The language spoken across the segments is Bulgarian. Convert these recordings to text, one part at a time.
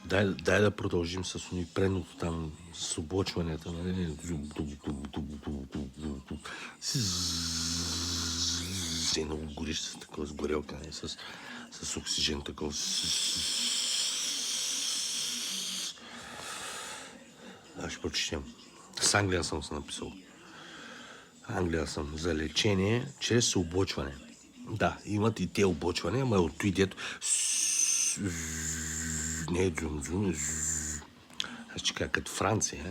Дай да продължим с предното там, с облъчванията. Нали? Едно горище с такова, с горелка, нали? С оксиген такова. Аз ще прочетем. С Англия съм се написал. Англия съм. За лечение чрез облъчване. Да, имат и те облъчване, ама от той дето не е дзум-дзум, аз ще кажа като Франция,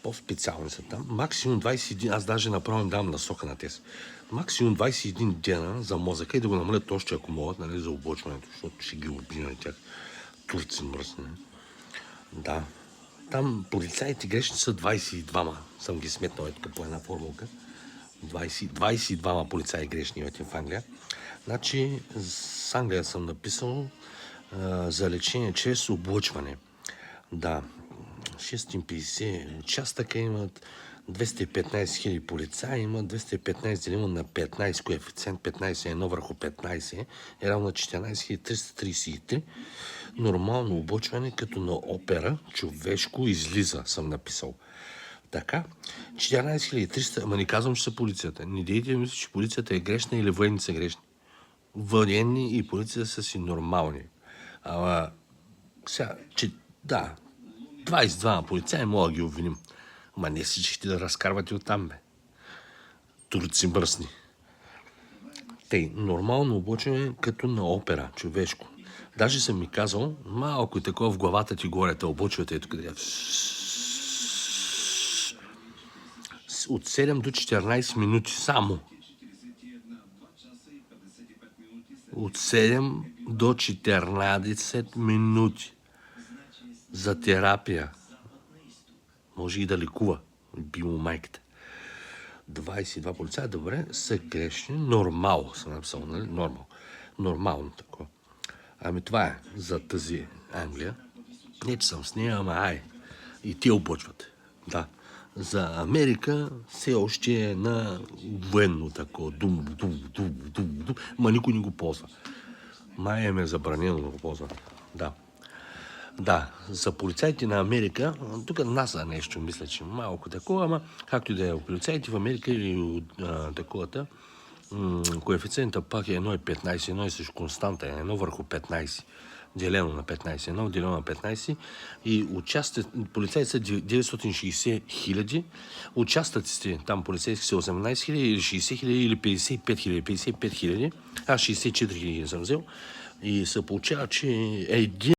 по-специални са там. Максимум 21, аз даже направо им дам насока на тези. Максимум 21 дена за мозъка и да го намалят още, ако могат, нали, за облъчването, защото ще ги убия на тях. Турци мръсни. Да. Там полицаите грешни са 22-ма. Съм ги сметнал тук по една формулка. 22 полицаи грешни в Англия. Значи, с Англия съм написал за лечение чрез облъчване. Да, 650 участъка имат, 215 хиляди полицаи има, 215 делимо на 15, коефициент 15 е 1 върху 15 е равно на 14 333. Нормално облъчване като на опера, човешко излиза, съм написал. Така, 14 300, ама не казвам, че са полицията. Не дейте да мисля, че полицията е грешна или военните са грешни. Военни и полиция са си нормални. Ама, сега, че, да, 22 полицаи мога да ги обвиним. Ама не всички да разкарвате оттам, бе. Турци мръсни. Тъй, нормално облъчване като на опера, човешко. Даже съм ми казал, малко такова в главата ти горе, те облъчвате ето къде. От 7 до 14 минути само. От 7 до 14 минути за терапия. Може и да лекува. Би му майката. 22 полицаи, добре, са грешни. Нормал съм написал, нали? Нормално такова. Ами това е за тази Англия. Не, че съм с нея, ама и те облъчват. Да. За Америка все още е на военно такова. Ма никой не го ползва. Май е забранено да го ползват. Да. Да, за полицайите на Америка, тук НАСА нещо, мисля, че малко такова, ама както и да е, полицайите в Америка или таковата, коефициента пак е 1,15, 1 и също константа е 1 върху 15, делено на 15, 1 делено на 15 и полицайите са 960 хиляди, участъците там полицейски са 18 хиляди или 60 хиляди или 55 хиляди, 55 хиляди, аз 64 хиляди съм взел и се получава, че един